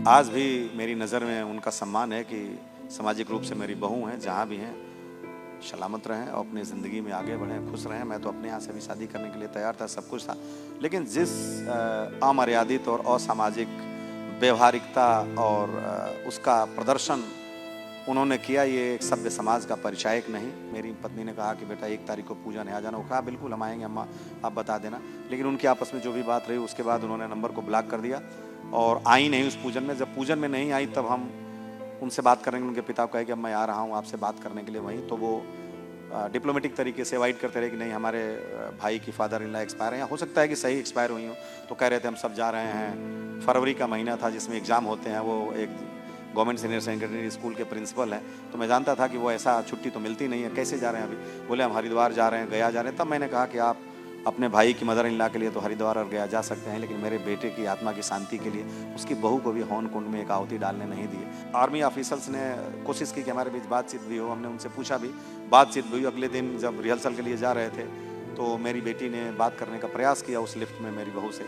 आज भी मेरी नज़र में उनका सम्मान है कि सामाजिक रूप से मेरी बहू हैं, जहाँ भी हैं सलामत रहें और अपनी ज़िंदगी में आगे बढ़ें, खुश रहें। मैं तो अपने यहाँ से भी शादी करने के लिए तैयार था, सब कुछ था, लेकिन जिस अमर्यादित और असामाजिक व्यवहारिकता और उसका प्रदर्शन उन्होंने किया, ये एक सभ्य समाज का परिचायक नहीं। मेरी पत्नी ने कहा कि बेटा 1 तारीख को पूजन है, आ जाना। वो कहा बिल्कुल हम आएंगे अम्मा, आप बता देना। लेकिन उनकी आपस में जो भी बात रही, उसके बाद उन्होंने नंबर को ब्लॉक कर दिया और आई नहीं उस पूजन में। जब पूजन में नहीं आई तब हम उनसे बात करेंगे, उनके पिता को कहे कि अब मैं आ रहा हूँ आपसे बात करने के लिए वहीं। तो वो डिप्लोमेटिक तरीके से अवॉइड करते रहे कि नहीं, हमारे भाई की फादर इन लॉ एक्सपायर हैं, या हो सकता है कि सही एक्सपायर हुई हो। तो कह रहे थे हम सब जा रहे हैं। फरवरी का महीना था जिसमें एग्ज़ाम होते हैं। वो एक गवर्नमेंट सीनियर सेकेंडरी स्कूल के प्रिंसिपल हैं, तो मैं जानता था कि वो ऐसा छुट्टी तो मिलती नहीं है, कैसे जा रहे हैं अभी। बोले हम हरिद्वार जा रहे हैं, गया जा रहे हैं। तब मैंने कहा कि आप अपने भाई की मदर इन लॉ के लिए तो हरिद्वार और गया जा सकते हैं, लेकिन मेरे बेटे की आत्मा की शांति के लिए उसकी बहू को भी हवन कुंड में एक आहुति डालने नहीं दी। आर्मी ऑफिसर्स ने कोशिश की कि हमारे बीच बातचीत भी हो, हमने उनसे पूछा भी, बातचीत भी हुई। अगले दिन जब रिहर्सल के लिए जा रहे थे तो मेरी बेटी ने बात करने का प्रयास किया उस लिफ्ट में मेरी बहू से,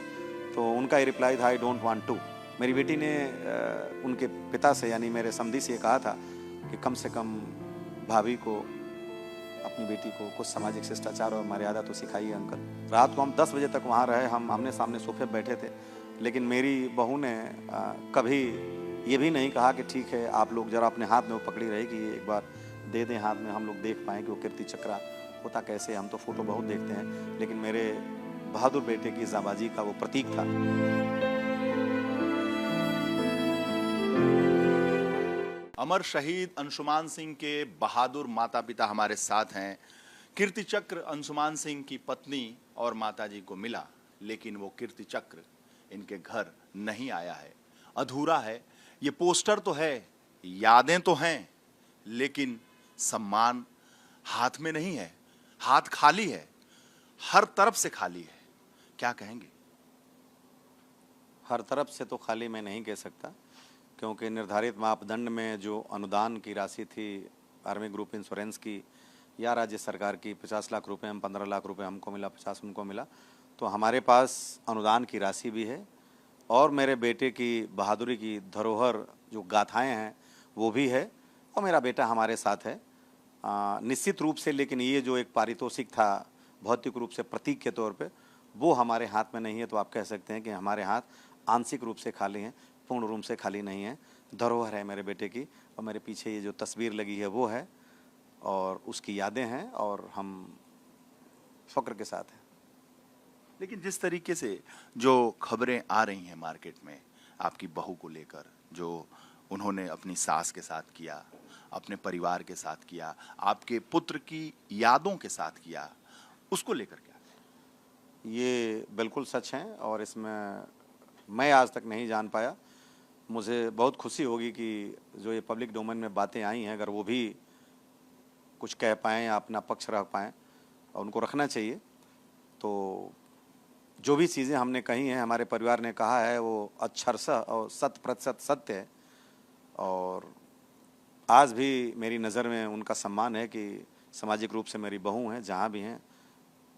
तो उनका ये रिप्लाई था आई डोंट वांट टू। मेरी बेटी ने उनके पिता से यानी मेरे समधी से कहा था कि कम से कम भाभी को, अपनी बेटी को कुछ सामाजिक शिष्टाचार और मर्यादा तो सिखाइए अंकल। रात को हम 10 बजे तक वहाँ रहे, हम आमने सामने सोफे पर बैठे थे, लेकिन मेरी बहू ने कभी ये भी नहीं कहा कि ठीक है आप लोग जरा अपने हाथ में वो पकड़ी रहेगी, एक बार दे दें हाथ में, हम लोग देख पाएँ कि वो कीर्ति चक्रा होता कैसे। हम तो फोटो बहुत देखते हैं, लेकिन मेरे बहादुर बेटे की जाबाजी का वो प्रतीक था। अमर शहीद अंशुमान सिंह के बहादुर माता पिता हमारे साथ हैं। कीर्ति चक्र अंशुमान सिंह की पत्नी और माताजी को मिला, लेकिन वो कीर्ति चक्र इनके घर नहीं आया है, अधूरा है। ये पोस्टर तो है, यादें तो हैं, लेकिन सम्मान हाथ में नहीं है, हाथ खाली है, हर तरफ से खाली है। क्या कहेंगे? हर तरफ से तो खाली मैं नहीं कह सकता, क्योंकि निर्धारित मापदंड में जो अनुदान की राशि थी आर्मी ग्रुप इंश्योरेंस की या राज्य सरकार की 50 लाख रुपए, हम 15 लाख रुपए हमको मिला, 50 उनको मिला, तो हमारे पास अनुदान की राशि भी है और मेरे बेटे की बहादुरी की धरोहर जो गाथाएं हैं वो भी है, और मेरा बेटा हमारे साथ है निश्चित रूप से। लेकिन ये जो एक पारितोषिक था भौतिक रूप से प्रतीक के तौर पे, वो हमारे हाथ में नहीं है। तो आप कह सकते हैं कि हमारे हाथ आंशिक रूप से खाली हैं, पूर्ण रूप से खाली नहीं है। धरोहर है मेरे बेटे की, और मेरे पीछे ये जो तस्वीर लगी है वो है, और उसकी यादें हैं, और हम फक्र के साथ हैं। लेकिन जिस तरीके से जो खबरें आ रही हैं मार्केट में आपकी बहू को लेकर, जो उन्होंने अपनी सास के साथ किया, अपने परिवार के साथ किया, आपके पुत्र की यादों के साथ किया, उसको लेकर क्या? ये बिल्कुल सच हैं, और इसमें मैं आज तक नहीं जान पाया। मुझे बहुत खुशी होगी कि जो ये पब्लिक डोमेन में बातें आई हैं, अगर वो भी कुछ कह पाएँ या अपना पक्ष रख पाएँ, और उनको रखना चाहिए। तो जो भी चीज़ें हमने कही हैं, हमारे परिवार ने कहा है, वो अक्षरशः और 100% सत्य है। और आज भी मेरी नज़र में उनका सम्मान है कि सामाजिक रूप से मेरी बहू हैं, जहाँ भी हैं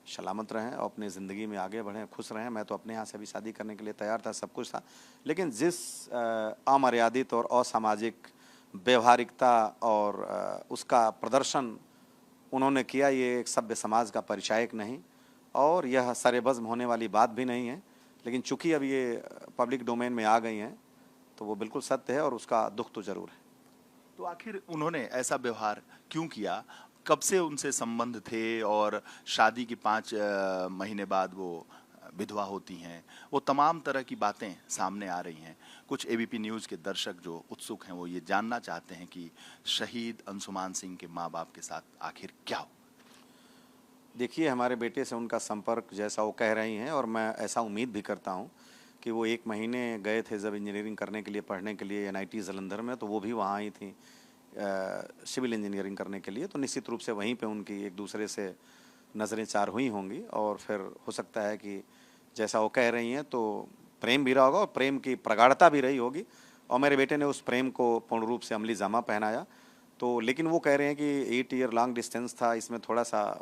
सलामत रहें और अपनी ज़िंदगी में आगे बढ़ें, खुश रहें। मैं तो अपने यहाँ से भी शादी करने के लिए तैयार था, सब कुछ था, लेकिन जिस अमर्यादित और असामाजिक व्यवहारिकता और उसका प्रदर्शन उन्होंने किया, ये एक सभ्य समाज का परिचायक नहीं, और यह सरेबज़्म होने वाली बात भी नहीं है। लेकिन चूंकि अब ये पब्लिक डोमेन में आ गई हैं, तो वो बिल्कुल सत्य है, और उसका दुख तो ज़रूर है। तो आखिर उन्होंने ऐसा व्यवहार क्यों किया? कब से उनसे संबंध थे और शादी के 5 महीने बाद वो विधवा होती हैं? वो तमाम तरह की बातें सामने आ रही हैं। कुछ एबीपी न्यूज़ के दर्शक जो उत्सुक हैं, वो ये जानना चाहते हैं कि शहीद अंशुमान सिंह के माँ बाप के साथ आखिर क्या हुआ? देखिए, हमारे बेटे से उनका संपर्क जैसा वो कह रही हैं, और मैं ऐसा उम्मीद भी करता हूँ कि वो 1 महीने गए थे जब इंजीनियरिंग करने के लिए, पढ़ने के लिए एनआईटी जालंधर में, तो वो भी वहाँ आई थी सिविल इंजीनियरिंग करने के लिए। तो निश्चित रूप से वहीं पे उनकी एक दूसरे से नज़रें चार हुई होंगी, और फिर हो सकता है कि जैसा वो कह रही हैं तो प्रेम भी रहा होगा और प्रेम की प्रगाढ़ता भी रही होगी, और मेरे बेटे ने उस प्रेम को पूर्ण रूप से अमली जामा पहनाया। तो लेकिन वो कह रहे हैं कि 8 ईयर लॉन्ग डिस्टेंस था, इसमें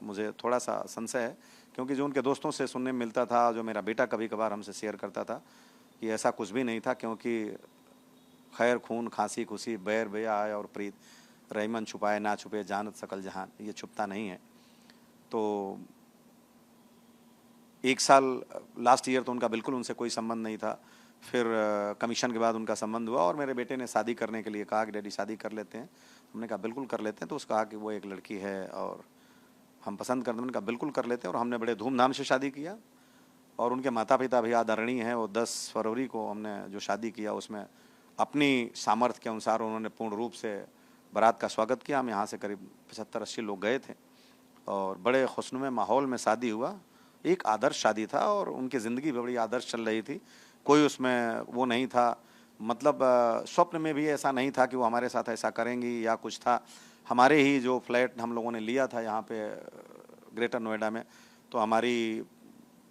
मुझे थोड़ा सा संशय है, क्योंकि जो उनके दोस्तों से सुनने में मिलता था, जो मेरा बेटा कभी कभार हमसे शेयर करता था, कि ऐसा कुछ भी नहीं था, क्योंकि खैर खून खांसी खुशी बैर बेया आय और प्रीत, रहीमन छुपाए ना छुपे जानत सकल जहान, ये छुपता नहीं है। तो 1 साल लास्ट ईयर तो उनका बिल्कुल उनसे कोई संबंध नहीं था। फिर कमीशन के बाद उनका संबंध हुआ और मेरे बेटे ने शादी करने के लिए कहा कि डैडी शादी कर लेते हैं। हमने कहा बिल्कुल कर लेते हैं। तो उसने कहा कि वो एक लड़की है और हम पसंद करते हैं। मैंने कहा बिल्कुल कर लेते हैं और हमने बड़े धूमधाम से शादी किया। और उनके माता पिता भी आदरणीय हैं। वो 10 फरवरी को हमने जो शादी किया उसमें अपनी सामर्थ्य के अनुसार उन्होंने पूर्ण रूप से बारात का स्वागत किया। हम यहाँ से करीब 75-80 लोग गए थे और बड़े खुशनुमे माहौल में शादी हुआ। एक आदर्श शादी था और उनकी ज़िंदगी भी बड़ी आदर्श चल रही थी। कोई उसमें वो नहीं था, मतलब स्वप्न में भी ऐसा नहीं था कि वो हमारे साथ ऐसा करेंगी या कुछ था। हमारे ही जो फ्लैट हम लोगों ने लिया था यहाँ पे ग्रेटर नोएडा में, तो हमारी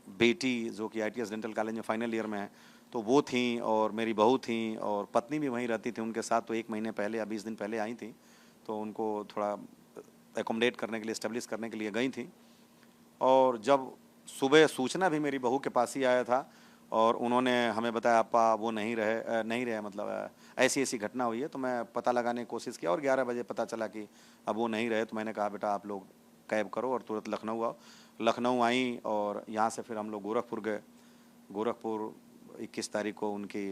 बेटी जो कि ITS डेंटल कॉलेज में फाइनल ईयर में है, तो वो थी और मेरी बहू थी और पत्नी भी वहीं रहती थी उनके साथ। तो 1 महीने पहले या 20 दिन पहले आई थी, तो उनको थोड़ा एकोमोडेट करने के लिए, इस्टेब्लिश करने के लिए गई थी। और जब सुबह सूचना भी मेरी बहू के पास ही आया था और उन्होंने हमें बताया अपा वो नहीं रहे मतलब ऐसी ऐसी घटना हुई है। तो मैं पता लगाने की कोशिश किया और 11 बजे पता चला कि अब वो नहीं रहे। तो मैंने कहा बेटा आप लोग कैब करो और तुरंत लखनऊ आओ। लखनऊ आई और यहाँ से फिर हम लोग गोरखपुर गए। गोरखपुर 21 तारीख को उनकी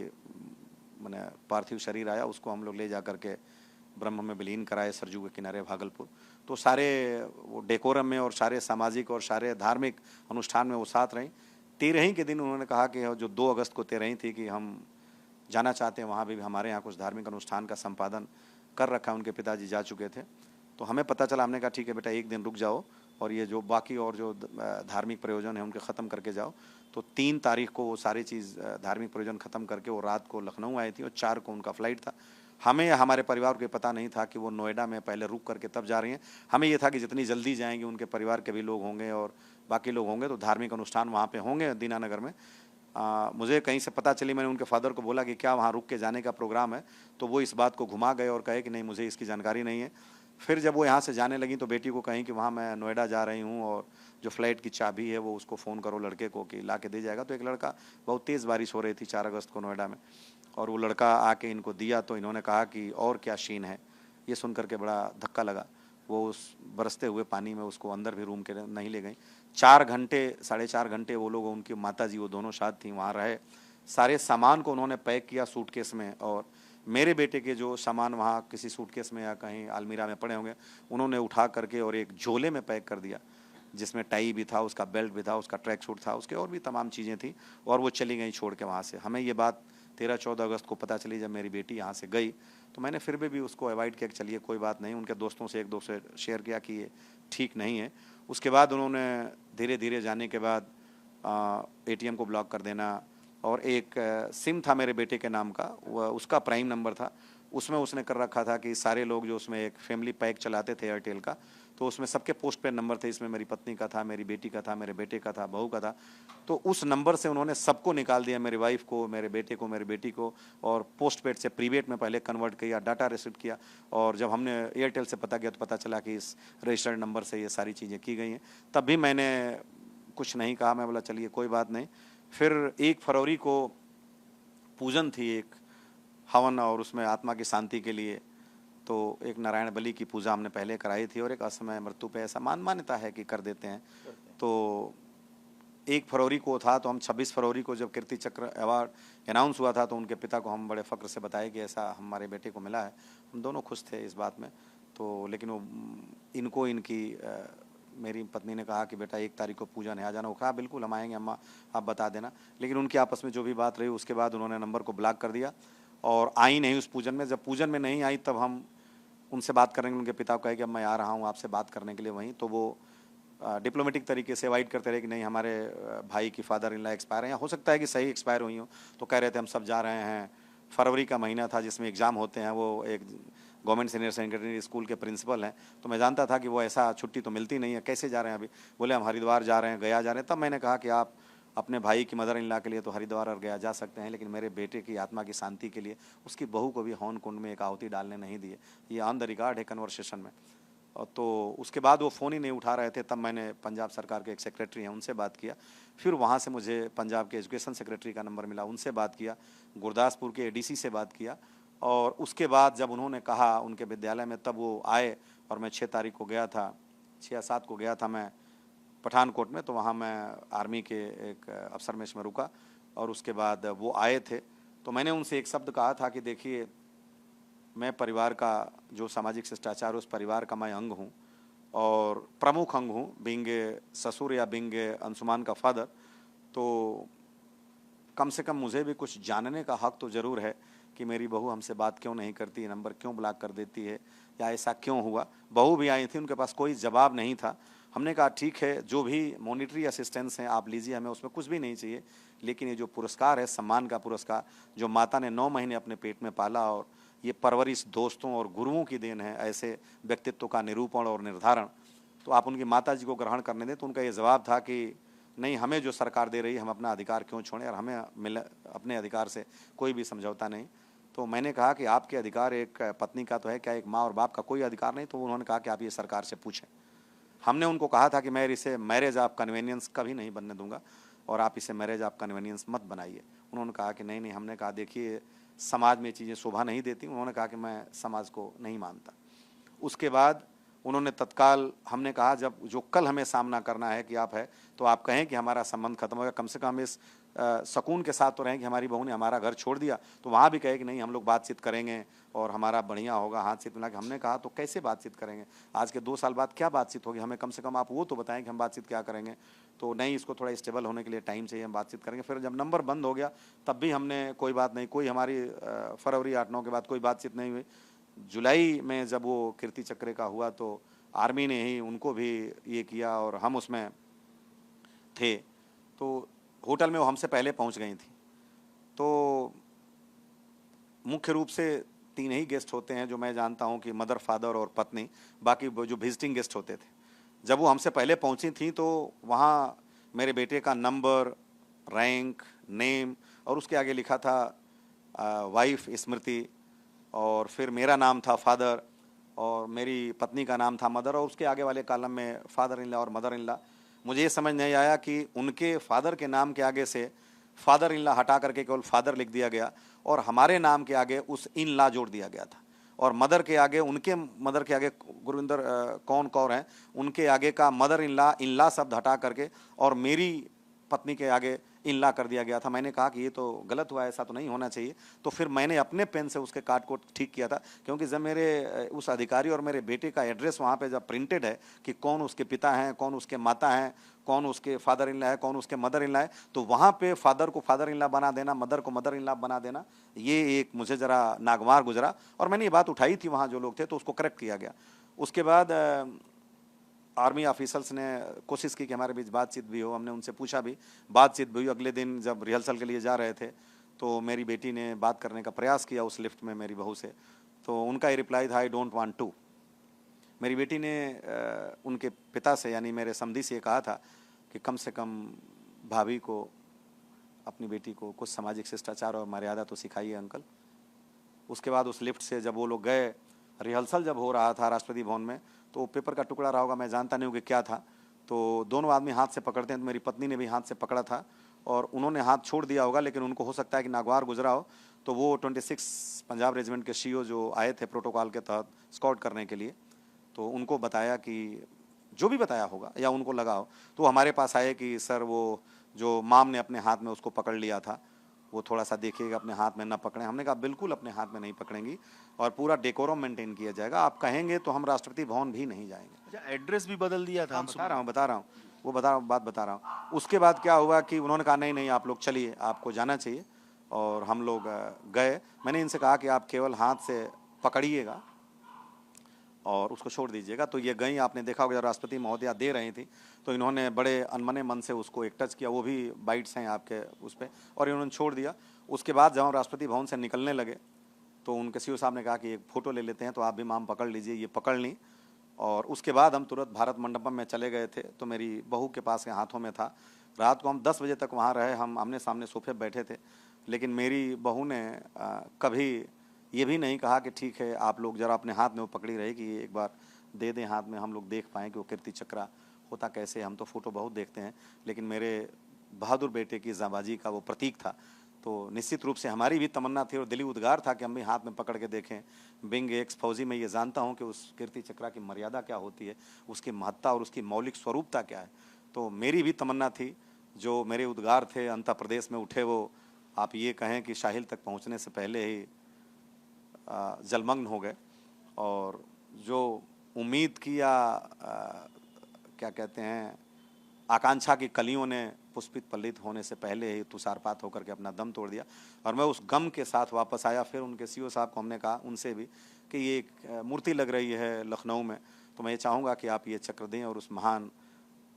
मैंने पार्थिव शरीर आया, उसको हम लोग ले जा करके ब्रह्म में विलीन कराए सरजू के किनारे भागलपुर। तो सारे वो डेकोरम में और सारे सामाजिक और सारे धार्मिक अनुष्ठान में वो साथ रहीं। 13 के दिन उन्होंने कहा कि जो 2 अगस्त को 13 थी कि हम जाना चाहते हैं वहाँ भी हमारे यहाँ कुछ धार्मिक अनुष्ठान का संपादन कर रखा है। उनके पिताजी जा चुके थे। तो हमें पता चला, हमने कहा ठीक है बेटा 1 दिन रुक जाओ और ये जो बाकी और जो धार्मिक प्रयोजन है उनके ख़त्म करके जाओ। तो 3 तारीख को वो सारी चीज़ धार्मिक प्रयोजन ख़त्म करके वो रात को लखनऊ आई थी और 4 को उनका फ्लाइट था। हमें हमारे परिवार को पता नहीं था कि वो नोएडा में पहले रुक करके तब जा रही हैं। हमें ये था कि जितनी जल्दी जाएंगे उनके परिवार के भी लोग होंगे और बाकी लोग होंगे तो धार्मिक अनुष्ठान वहाँ पे होंगे दीनानगर में। मुझे कहीं से पता चली, मैंने उनके फादर को बोला कि क्या वहाँ रुक के जाने का प्रोग्राम है, तो वो इस बात को घुमा गए और कहे कि नहीं मुझे इसकी जानकारी नहीं है। फिर जब वो यहाँ से जाने लगी तो बेटी को कहीं कि वहाँ मैं नोएडा जा रही हूँ और जो फ्लाइट की चाबी है वो उसको फ़ोन करो लड़के को कि ला के दे जाएगा। तो एक लड़का, बहुत तेज़ बारिश हो रही थी 4 अगस्त को नोएडा में, और वो लड़का आके इनको दिया। तो इन्होंने कहा कि और क्या सीन है। ये सुन करके बड़ा धक्का लगा। वो उस बरसते हुए पानी में उसको अंदर भी रूम के नहीं ले गई। 4 घंटे 4.5 घंटे वो लोग, उनकी माताजी वो दोनों साथ थी, वहाँ रहे। सारे सामान को उन्होंने पैक किया सूटकेस में और मेरे बेटे के जो सामान वहाँ किसी सूटकेस में या कहीं अलमीरा में पड़े होंगे उन्होंने उठा करके और एक झोले में पैक कर दिया, जिसमें टाई भी था, उसका बेल्ट भी था, उसका ट्रैक सूट था, उसके और भी तमाम चीज़ें थी। और वो चली गई छोड़ के वहाँ से। हमें ये बात 13-14 अगस्त को पता चली जब मेरी बेटी यहाँ से गई। तो मैंने फिर भी उसको अवॉइड किया कि चलिए कोई बात नहीं। उनके दोस्तों से 1-2 से शेयर किया कि ये ठीक नहीं है। उसके बाद उन्होंने धीरे धीरे जाने के बाद ATM को ब्लॉक कर देना। और एक सिम था मेरे बेटे के नाम का, वह उसका प्राइम नंबर था, उसमें उसने कर रखा था कि सारे लोग जो उसमें एक फैमिली पैक चलाते थे एयरटेल का, तो उसमें सबके पोस्ट पेड नंबर थे। इसमें मेरी पत्नी का था, मेरी बेटी का था, मेरे बेटे का था, बहू का था। तो उस नंबर से उन्होंने सबको निकाल दिया, मेरी वाइफ को, मेरे बेटे को, मेरी बेटी को, और पोस्ट पेड से प्रीपेड में पहले कन्वर्ट किया, डाटा रिसिप्ट किया। और जब हमने एयरटेल से पता किया तो पता चला कि इस रजिस्टर्ड नंबर से ये सारी चीज़ें की गई हैं। तब भी मैंने कुछ नहीं कहा, मैं बोला चलिए कोई बात नहीं। फिर 1 फरवरी को पूजन थी, एक हवन, और उसमें आत्मा की शांति के लिए तो एक नारायण बलि की पूजा हमने पहले कराई थी और एक असमय मृत्यु पे ऐसा मान्यता है कि कर देते हैं। तो 1 फरवरी को था, तो हम 26 फरवरी को जब कीर्ति चक्र अवार्ड अनाउंस हुआ था तो उनके पिता को हम बड़े फ़ख्र से बताए कि ऐसा हमारे बेटे को मिला है। हम दोनों खुश थे इस बात में। तो लेकिन वो इनको मेरी पत्नी ने कहा कि बेटा 1 तारीख को पूजन है, आ जाना। वो कहा बिल्कुल हम आएंगे अम्मा, आप बता देना। लेकिन उनकी आपस में जो भी बात रही उसके बाद उन्होंने नंबर को ब्लॉक कर दिया और आई नहीं उस पूजन में। जब पूजन में नहीं आई तब हम उनसे बात करेंगे। उनके पिता को कहे कि अब मैं आ रहा हूँ आपसे बात करने के लिए वहीं। तो वो डिप्लोमेटिक तरीके से अवॉइड करते रहे कि नहीं हमारे भाई की फादर इन लॉ एक्सपायर हैं, या हो सकता है कि सही एक्सपायर हुई हो। तो कह रहे थे हम सब जा रहे हैं। फरवरी का महीना था जिसमें एग्ज़ाम होते हैं। वो एक गवर्नमेंट सीनियर सेकेंडरी स्कूल के प्रिंसिपल हैं, तो मैं जानता था कि वो ऐसा छुट्टी तो मिलती नहीं है, कैसे जा रहे हैं अभी। बोले हम हरिद्वार जा रहे हैं, गया जा रहे हैं। तब मैंने कहा कि आप अपने भाई की मदर इन लॉ के लिए तो हरिद्वार और गया जा सकते हैं, लेकिन मेरे बेटे की आत्मा की शांति के लिए उसकी बहू को भी हवन कुंड में एक आहुति डालने नहीं दिए। ये ऑन द रिकॉर्ड है कन्वर्सेशन में। और तो उसके बाद वो फ़ोन ही नहीं उठा रहे थे। तब मैंने पंजाब सरकार के एक सेक्रेटरी हैं उनसे बात किया। फिर वहाँ से मुझे पंजाब के एजुकेशन सेक्रेटरी का नंबर मिला, उनसे बात किया। गुरदासपुर के ADC से बात किया और उसके बाद जब उन्होंने कहा उनके विद्यालय में, तब वो आए और मैं 6 तारीख को गया था, 6 या 7 को गया था मैं पठानकोट में। तो वहाँ मैं आर्मी के एक अफसर मेस में रुका और उसके बाद वो आए थे। तो मैंने उनसे एक शब्द कहा था कि देखिए, मैं परिवार का जो सामाजिक शिष्टाचार उस परिवार का मैं अंग हूँ और प्रमुख अंग हूँ, बीइंग ए ससुर या बीइंग ए अंशुमान का फादर। तो कम से कम मुझे भी कुछ जानने का हक तो ज़रूर है कि मेरी बहू हमसे बात क्यों नहीं करती, नंबर क्यों ब्लॉक कर देती है, या ऐसा क्यों हुआ। बहू भी आई थी, उनके पास कोई जवाब नहीं था। हमने कहा ठीक है, जो भी मॉनिटरी असिस्टेंस हैं आप लीजिए, हमें उसमें कुछ भी नहीं चाहिए, लेकिन ये जो पुरस्कार है, सम्मान का पुरस्कार, जो माता ने 9 महीने अपने पेट में पाला, और ये परवरिश दोस्तों और गुरुओं की देन है, ऐसे व्यक्तित्व का निरूपण और निर्धारण, तो आप उनकी माता जी को ग्रहण करने दें। तो उनका ये जवाब था कि नहीं, हमें जो सरकार दे रही है हम अपना अधिकार क्यों छोड़ें, और हमें मिल अपने अधिकार से कोई भी समझौता नहीं। तो मैंने कहा कि आपके अधिकार एक पत्नी का तो है, क्या एक माँ और बाप का कोई अधिकार नहीं? तो उन्होंने कहा कि आप ये सरकार से पूछें। हमने उनको कहा था कि मैं इसे मैरिज ऑफ कन्वीनियंस कभी नहीं बनने दूंगा और आप इसे मैरिज ऑफ कन्वीनियंस मत बनाइए। उन्होंने कहा कि नहीं नहीं। हमने कहा देखिए, समाज में चीज़ें शोभा नहीं देती। उन्होंने कहा कि मैं समाज को नहीं मानता। उसके बाद उन्होंने तत्काल, हमने कहा जब जो कल हमें सामना करना है कि आप है तो आप कहें कि हमारा संबंध खत्म हो गया, कम से कम इस सुकून के साथ तो रहें कि हमारी बहू ने हमारा घर छोड़ दिया, तो वहाँ भी कहे कि नहीं हम लोग बातचीत करेंगे और हमारा बढ़िया होगा, हाथ से मिला के। हमने कहा तो कैसे बातचीत करेंगे, आज के 2 साल बाद क्या बातचीत होगी, हमें कम से कम आप वो तो बताएं कि हम बातचीत क्या करेंगे। तो नहीं, इसको थोड़ा स्टेबल होने के लिए टाइम चाहिए, हम बातचीत करेंगे। फिर जब नंबर बंद हो गया तब भी हमने कोई बात नहीं, कोई हमारी फरवरी 8-9 के बाद कोई बातचीत नहीं हुई। जुलाई में जब वो कीर्ति चक्र का हुआ तो आर्मी ने ही उनको भी ये किया और हम उसमें थे। तो होटल में वो हमसे पहले पहुंच गई थी। तो मुख्य रूप से 3 ही गेस्ट होते हैं जो मैं जानता हूं कि मदर, फादर और पत्नी। बाकी वो जो विजिटिंग गेस्ट होते थे, जब वो हमसे पहले पहुंची थी तो वहाँ मेरे बेटे का नंबर, रैंक, नेम और उसके आगे लिखा था वाइफ स्मृति, और फिर मेरा नाम था फादर और मेरी पत्नी का नाम था मदर, और उसके आगे वाले कॉलम में फादर इन लॉ और मदर इन लॉ। मुझे ये समझ नहीं आया कि उनके फादर के नाम के आगे से फादर इन लॉ हटा करके केवल फादर लिख दिया गया और हमारे नाम के आगे उस इन लॉ जोड़ दिया गया था, और मदर के आगे, उनके मदर के आगे गुरविंदर कौन कौर हैं, उनके आगे का मदर इन लॉ शब्द हटा करके और मेरी पत्नी के आगे इन लॉ कर दिया गया था। मैंने कहा कि ये तो गलत हुआ, ऐसा तो नहीं होना चाहिए। तो फिर मैंने अपने पेन से उसके काट को ठीक किया था, क्योंकि जब मेरे उस अधिकारी और मेरे बेटे का एड्रेस वहाँ पे जब प्रिंटेड है कि कौन उसके पिता हैं, कौन उसके माता हैं, कौन उसके फादर इन लॉ है, कौन उसके मदर इन लॉ है, तो वहाँ पे फादर को फादर इन लॉ बना देना, मदर को मदर इन लॉ बना देना, ये एक मुझे ज़रा नागवार गुजरा। और मैंने ये बात उठाई थी वहाँ जो लोग थे, तो उसको करेक्ट किया गया। उसके बाद आर्मी ऑफिसर्स ने कोशिश की कि हमारे बीच बातचीत भी हो, हमने उनसे पूछा भी, बातचीत भी हुई। अगले दिन जब रिहर्सल के लिए जा रहे थे तो मेरी बेटी ने बात करने का प्रयास किया उस लिफ्ट में मेरी बहू से, तो उनका ये रिप्लाई था, आई डोंट वांट टू। मेरी बेटी ने उनके पिता से यानी मेरे समधी से ये कहा था कि कम से कम भाभी को, अपनी बेटी को कुछ सामाजिक शिष्टाचार और मर्यादा तो सिखाइए अंकल। उसके बाद उस लिफ्ट से जब वो लोग गए, रिहर्सल जब हो रहा था राष्ट्रपति भवन में, तो पेपर का टुकड़ा रहा होगा, मैं जानता नहीं हूँ कि क्या था, तो दोनों आदमी हाथ से पकड़ते हैं, तो मेरी पत्नी ने भी हाथ से पकड़ा था और उन्होंने हाथ छोड़ दिया होगा, लेकिन उनको हो सकता है कि नागवार गुजरा हो। तो वो 26 पंजाब रेजिमेंट के सीओ जो आए थे प्रोटोकॉल के तहत स्कॉट करने के लिए, तो उनको बताया कि जो भी बताया होगा या उनको लगा हो, तो हमारे पास आए कि सर वो जो माम ने अपने हाथ में उसको पकड़ लिया था, वो थोड़ा सा देखिएगा अपने हाथ में ना पकड़ें। हमने कहा बिल्कुल अपने हाथ में नहीं पकड़ेंगी और पूरा डेकोरम मेंटेन किया जाएगा, आप कहेंगे तो हम राष्ट्रपति भवन भी नहीं जाएंगे। अच्छा, एड्रेस भी बदल दिया था? बता रहा हूँ वो बात बता रहा हूँ। उसके बाद क्या हुआ कि उन्होंने कहा नहीं नहीं आप लोग चलिए, आपको जाना चाहिए, और हम लोग गए। मैंने इनसे कहा कि आप केवल हाथ से पकड़िएगा और उसको छोड़ दीजिएगा। तो ये गई, आपने देखा होगा जब राष्ट्रपति महोदया दे रही थी तो इन्होंने बड़े अनमने मन से उसको एक टच किया, वो भी बाइट्स हैं आपके उस पर, और इन्होंने छोड़ दिया। उसके बाद जब हम राष्ट्रपति भवन से निकलने लगे तो उनके सीओ साहब ने कहा कि एक फ़ोटो ले लेते हैं, तो आप भी माम पकड़ लीजिए। ये पकड़ ली और उसके बाद हम तुरंत भारत मंडपम में चले गए थे, तो मेरी बहू के पास के हाथों में था। रात को हम 10 बजे तक वहाँ रहे, हम आमने सामने सोफे बैठे थे, लेकिन मेरी बहू ने कभी ये भी नहीं कहा कि ठीक है आप लोग जरा अपने हाथ में वो पकड़ी रही कि एक बार दे दें हाथ में, हम लोग देख पाएँ कि वो कीर्ति चक्रा होता कैसे। हम तो फ़ोटो बहुत देखते हैं, लेकिन मेरे बहादुर बेटे की जाबाजी का वो प्रतीक था, तो निश्चित रूप से हमारी भी तमन्ना थी और दिली उद्गार था कि हम भी हाथ में पकड़ के देखें। बिंग एक्स फौजी में ये जानता हूँ कि उस कीर्ति चक्र की मर्यादा क्या होती है, उसकी महत्ता और उसकी मौलिक स्वरूपता क्या है। तो मेरी भी तमन्ना थी, जो मेरे उद्गार थे अंतर प्रदेश में उठे, वो आप ये कहें कि शाहिल तक पहुँचने से पहले ही जलमग्न हो गए। और जो उम्मीद की या क्या कहते हैं आकांक्षा की कलियों ने पुष्पित पल्लित होने से पहले ही तुषारपात होकर के अपना दम तोड़ दिया। और मैं उस गम के साथ वापस आया। फिर उनके सीओ साहब को हमने कहा उनसे भी कि ये एक मूर्ति लग रही है लखनऊ में, तो मैं ये चाहूँगा कि आप ये चक्र दें और उस महान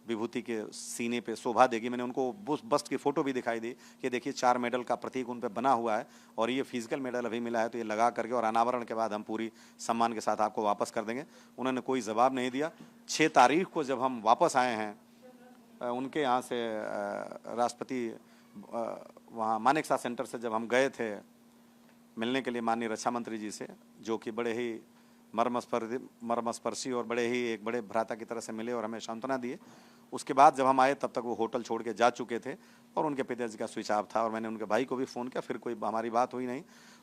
विभूति के सीने पे शोभा देगी। मैंने उनको बस्ट की फ़ोटो भी दिखाई दी कि देखिए 4 मेडल का प्रतीक उन पे बना हुआ है और ये फिजिकल मेडल अभी मिला है, तो ये लगा करके और अनावरण के बाद हम पूरी सम्मान के साथ आपको वापस कर देंगे। उन्होंने कोई जवाब नहीं दिया। 6 तारीख को जब हम वापस आए हैं उनके यहाँ से राष्ट्रपति वहाँ मानेकशॉ सेंटर से जब हम गए थे मिलने के लिए माननीय रक्षा मंत्री जी से, जो कि बड़े ही मर्मस्पर्शी और बड़े ही एक बड़े भ्राता की तरह से मिले और हमें सांत्वना दिए। उसके बाद जब हम आए तब तक वो होटल छोड़ के जा चुके थे और उनके पिताजी का स्विच ऑफ था और मैंने उनके भाई को भी फ़ोन किया, फिर कोई हमारी बात हुई नहीं।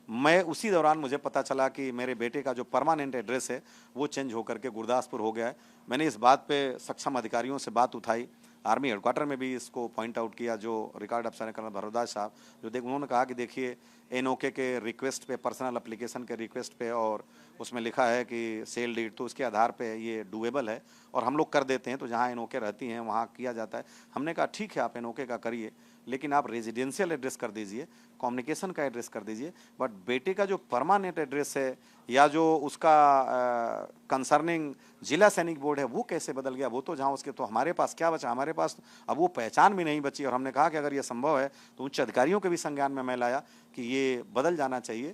मैं उसी दौरान मुझे पता चला कि मेरे बेटे का जो परमानेंट एड्रेस है वो चेंज होकर के गुरदासपुर हो गया है। मैंने इस बात पे सक्षम अधिकारियों से बात उठाई, आर्मी हेडक्वार्टर में भी इसको पॉइंट आउट किया, जो रिकॉर्ड अफसर हैं कर्नल भरोदास साहब, जो उन्होंने कहा कि देखिए एनओके के रिक्वेस्ट पे, पर्सनल एप्लीकेशन के रिक्वेस्ट पे और उसमें लिखा है कि सेल डीड, तो उसके आधार पे ये डूएबल है और हम लोग कर देते हैं। तो जहाँ एनओके रहती हैं वहाँ किया जाता है। हमने कहा ठीक है आप एनओके का करिए, लेकिन आप रेजिडेंशियल एड्रेस कर दीजिए, कम्युनिकेशन का एड्रेस कर दीजिए, बट बेटे का जो परमानेंट एड्रेस है या जो उसका कंसर्निंग जिला सैनिक बोर्ड है वो कैसे बदल गया, वो तो जहाँ उसके, तो हमारे पास क्या बचा, हमारे पास अब वो पहचान भी नहीं बची। और हमने कहा कि अगर ये संभव है तो उच्च अधिकारियों के भी संज्ञान में मैं लाया कि ये बदल जाना चाहिए,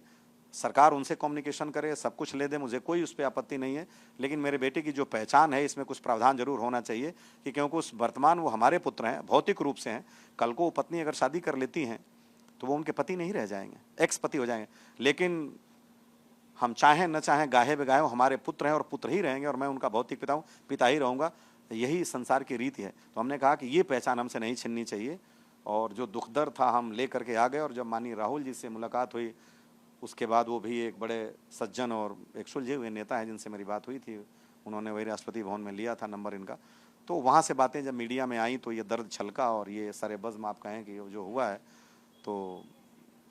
सरकार उनसे कम्युनिकेशन करे, सब कुछ ले दे, मुझे कोई उस पर आपत्ति नहीं है, लेकिन मेरे बेटे की जो पहचान है इसमें कुछ प्रावधान जरूर होना चाहिए कि क्योंकि उस वर्तमान वो हमारे पुत्र हैं, भौतिक रूप से हैं, कल को वो पत्नी अगर शादी कर लेती हैं तो वो उनके पति नहीं रह जाएंगे, एक्स पति हो जाएंगे। लेकिन हम चाहें न चाहें, गाहे बेगाहे हमारे पुत्र हैं और पुत्र ही रहेंगे और मैं उनका भौतिक पिता हूँ, पिता ही रहूँगा, यही संसार की रीति है। तो हमने कहा कि ये पहचान हमसे नहीं छीननी चाहिए और जो दुख दर्द था हम ले करके आ गए। और जब माननीय राहुल जी से मुलाकात हुई उसके बाद, वो भी एक बड़े सज्जन और एक सुलझे हुए नेता हैं जिनसे मेरी बात हुई थी, उन्होंने वही राष्ट्रपति भवन में लिया था नंबर इनका, तो वहाँ से बातें जब मीडिया में आई तो ये दर्द छलका और ये सरे बज़्म आप कहें कि जो हुआ है, तो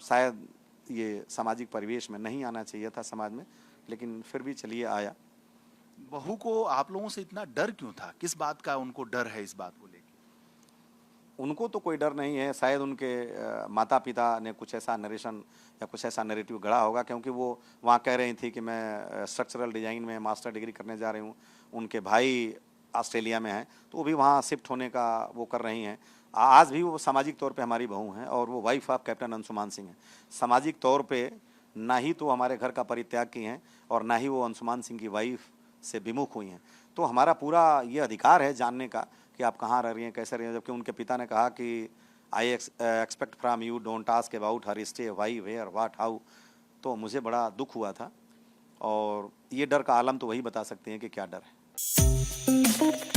शायद ये सामाजिक परिवेश में नहीं आना चाहिए था समाज में, लेकिन फिर भी चलिए आया। बहू को आप लोगों से इतना डर क्यों था? किस बात का उनको डर है इस बात को लेकर? उनको तो कोई डर नहीं है, शायद उनके माता पिता ने कुछ ऐसा नरेशन या कुछ ऐसा नैरेटिव गढ़ा होगा, क्योंकि वो वहाँ कह रही थी कि मैं स्ट्रक्चरल डिज़ाइन में मास्टर डिग्री करने जा रही हूँ। उनके भाई ऑस्ट्रेलिया में हैं तो वो भी वहाँ शिफ्ट होने का वो कर रही हैं। आज भी वो सामाजिक तौर पे हमारी बहू हैं और वो wife of captain Anshuman Singh हैं। सामाजिक तौर पे ना ही तो हमारे घर का परित्याग की हैं और ना ही वो अंशुमान सिंह की वाइफ से विमुख हुई हैं। तो हमारा पूरा ये अधिकार है जानने का कि आप कहाँ रह रही हैं, कैसे रही हैं, जबकि उनके पिता ने कहा कि I expect from you, don't ask about her stay, why, where, what, how. तो मुझे बड़ा दुख हुआ था और ये डर का आलम तो वही बता सकते हैं कि क्या डर है।